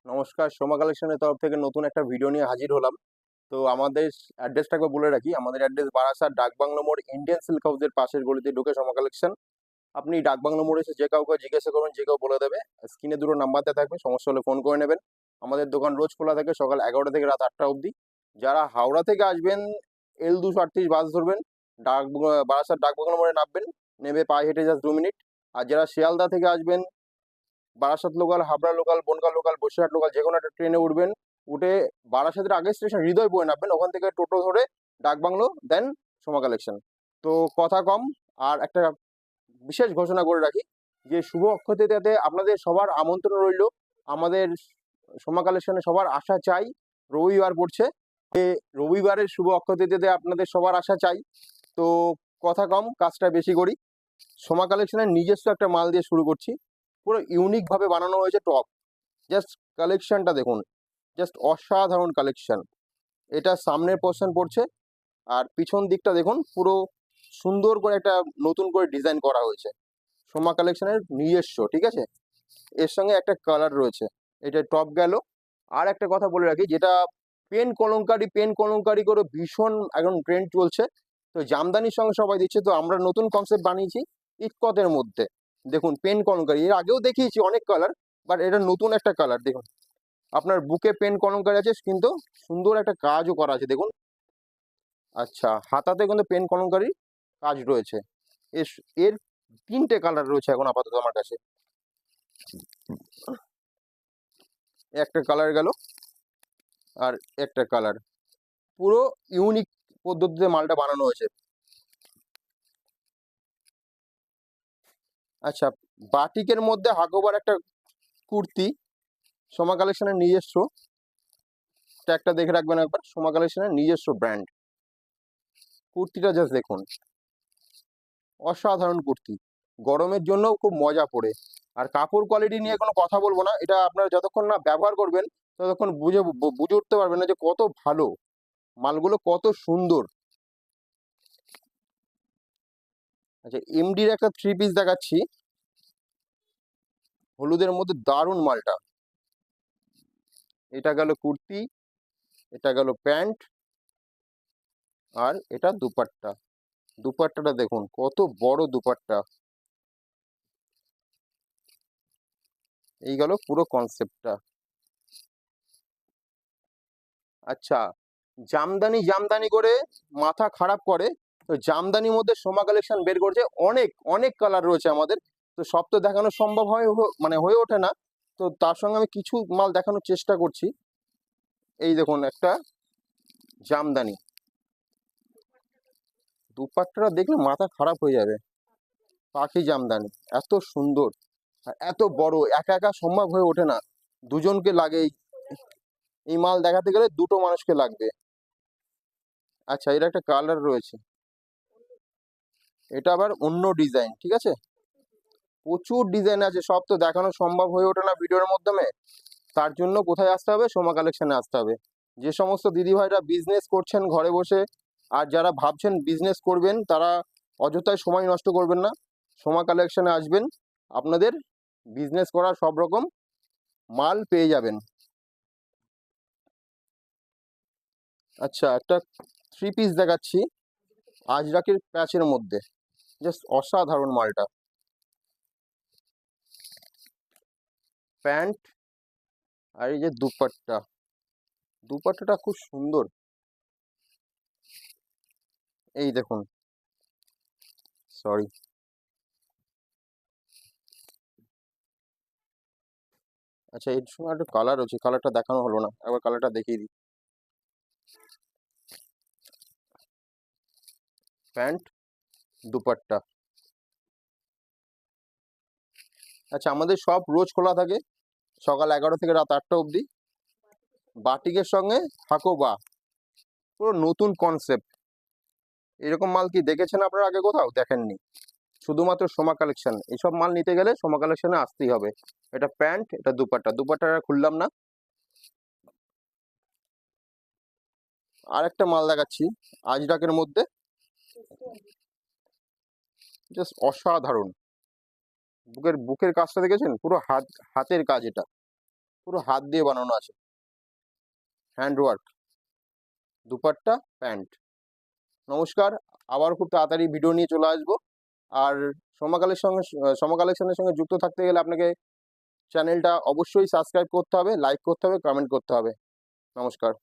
নমস্কার, সোমা কালেকশনের তরফ থেকে নতুন একটা ভিডিও নিয়ে হাজির হলাম। তো আমাদের অ্যাড্রেসটা একবার বলে রাখি। আমাদের অ্যাড্রেস বারাসাত ডাকবাংলো মোড়, ইন্ডিয়ান সিল্ক হাউসের পাশের গলিতে ঢুকে সোমা কালেকশন। আপনি ডাকবাংলো মোড়ে এসে যে কাউকে জিজ্ঞাসা করবেন, যে কেউ বলে দেবে। স্ক্রিনে দুটো নাম্বার দেওয়া থাকবে, সমস্যা হলে ফোন করে নেবেন। আমাদের দোকান রোজ খোলা থাকে সকাল 11টা থেকে রাত 8টা অবধি। যারা হাওড়া থেকে আসবেন, L238 বাস ধরবেন, বারাসাত ডাকবাংলো মোড়ে নামবেন, নেমে পায়ে হেঁটে জাস্ট 2 মিনিট। আর যারা শিয়ালদা থেকে আসবেন, Barasat local, Habra local, Bangaon local, Basirhat local যে কোনো একটা ট্রেনে উঠবেন। উঠে বারাসাতের আগের স্টেশন হৃদয়পুরে নামবেন, ওখান থেকে টোটো ধরে ডাকবাংলো, দেন সোমা কালেকশন। তো কথা কম, আর একটা বিশেষ ঘোষণা করে রাখি যে শুভ অক্ষয় তৃতীয়াতে আপনাদের সবার আমন্ত্রণ রইল। আমাদের সোমা কালেকশনে সবার আশা চাই। রবিবার পড়ছে, রবিবারের শুভ অক্ষয় তৃতীয়াতে আপনাদের সবার আশা চাই। তো কথা কম, কাজটা বেশি করি। সোমা কালেকশনের নিজস্ব একটা মাল দিয়ে শুরু করছি। পুরো ইউনিক ভাবে বানানো হয়েছে টপ। জাস্ট কালেকশনটা দেখুন, জাস্ট অসাধারণ কালেকশন। এটা সামনের পোর্শন পড়ছে, আর পিছন দিকটা দেখুন, পুরো সুন্দর করে একটা নতুন করে ডিজাইন করা হয়েছে। সোমা কালেকশনের নিজস্ব, ঠিক আছে। এর সঙ্গে একটা কালার রয়েছে। এটা টপ গেল। আর একটা কথা বলে রাখি, যেটা পেন কলঙ্কারি করে ভীষণ এখন ট্রেন্ড চলছে। তো জামদানির সঙ্গে সবাই দিচ্ছে, তো আমরা নতুন কনসেপ্ট বানিয়েছি ইটকতের মধ্যে। দেখুন পেন কলঙ্কারি, এর আগেও দেখিয়েছি অনেক কালার, বাট এটা নতুন একটা কালার। দেখুন, আপনার বুকে পেন কলঙ্কারি আছে, কিন্তু সুন্দর একটা কাজও করা আছে দেখুন। আচ্ছা, হাতাতে কিন্তু পেন কলঙ্কারি কাজ রয়েছে। এর এর 3টে কালার রয়েছে এখন আপাতত আমার কাছে। একটা কালার গেল, আর একটা কালার। পুরো ইউনিক পদ্ধতিতে মালটা বানানো হয়েছে। আচ্ছা, বাটিকের মধ্যে হাকোবার একটা কুর্তি, সোমা কালেকশনের নিজস্ব। ট্যাগটা দেখে রাখবেন একবার, সোমা কালেকশনের নিজস্ব ব্র্যান্ড। কুর্তিটা জাস্ট দেখুন, অসাধারণ কুর্তি। গরমের জন্য খুব মজা পড়ে। আর কাপড় কোয়ালিটি নিয়ে কোনো কথা বলবো না, এটা আপনারা যতক্ষণ না ব্যবহার করবেন ততক্ষণ বুঝে উঠতে পারবেন না যে কত ভালো মালগুলো, কত সুন্দর। আচ্ছা, এমডির একটা 3 পিস দেখাচ্ছি, হলুদের মধ্যে দারুণ মালটা। এটা গেল কুর্তি, এটা গেল প্যান্ট, আর এটা দুপাট্টা। দুপাট্টাটা দেখুন, কত বড় দুপাট্টা। এই গেল পুরো কনসেপ্টটা। আচ্ছা, জামদানি জামদানি করে মাথা খারাপ করে, তো জামদানির মধ্যে সোমা কালেকশন বের করছে। অনেক অনেক কালার রয়েছে আমাদের। তো সব তো দেখানো সম্ভব মানে হয়ে ওঠে না। তো তার সঙ্গে আমি কিছু মাল দেখানোর চেষ্টা করছি। এই দেখুন একটা জামদানি, দুপাট্টাটা দেখলে মাথা খারাপ হয়ে যাবে। পাখি জামদানি, এত সুন্দর আর এত বড়, একা একা সম্ভব হয়ে ওঠে না। দুজনকে লাগে এই মাল দেখাতে গেলে, দুটো মানুষকে লাগবে। আচ্ছা, এর একটা কালার রয়েছে, এটা আবার অন্য ডিজাইন, ঠিক আছে। প্রচুর ডিজাইন আছে, সব তো দেখানো সম্ভব হয়ে ওঠে না ভিডিওর মাধ্যমে। তার জন্য কোথায় আসতে হবে? সোমা কালেকশনে আসতে হবে। যে সমস্ত দিদিভাইরা বিজনেস করছেন ঘরে বসে, আর যারা ভাবছেন বিজনেস করবেন, তারা অযথায় সময় নষ্ট করবেন না, সোমা কালেকশনে আসবেন। আপনাদের বিজনেস করার সব রকম মাল পেয়ে যাবেন। আচ্ছা, একটা 3 পিস দেখাচ্ছি আজরাকের প্যাচের মধ্যে, জাস্ট অসাধারণ মালটা। প্যান্ট, আর এই যে দুপাট্টা, দুপাট্টাটা খুব সুন্দর। এই দেখুন, সরি, আচ্ছা এর সময় একটা কালার আছে, কালারটা দেখানো হলো না, একবার কালারটা দেখিয়ে দিই। প্যান্ট, দুপাট্টা। আচ্ছা, আমাদের সব রোজ খোলা থাকে সকাল 11 থেকে রাত 8টা অবধি। বাটিকের সঙ্গে হাকোবা, পুরো নতুন কনসেপ্ট। এরকম মাল কি দেখেছেন আপনারা আগে? কোথাও দেখেননি। শুধুমাত্র সোমা কালেকশন। এইসব মাল নিতে গেলে সোমা কালেকশনে আসতেই হবে। এটা প্যান্ট, এটা দুপাট্টা। দুপাট্টাটা খুললাম না। আর একটা মাল দেখাচ্ছি আজরাকের মধ্যে, জাস্ট অসাধারণ। বুকের কাজটা দেখেছেন? পুরো হাতের কাজ এটা। পুরো হাত দিয়ে বানানো আছে, হ্যান্ড ওয়ার্ক, দুপাট্টা, প্যান্ট। নমস্কার, আবার খুব তাড়াতাড়ি ভিডিও নিয়ে চলে আসবো। আর সোমা কালেকশনের সঙ্গে যুক্ত থাকতে গেলে আপনাকে চ্যানেলটা অবশ্যই সাবস্ক্রাইব করতে হবে, লাইক করতে হবে, কমেন্ট করতে হবে। নমস্কার।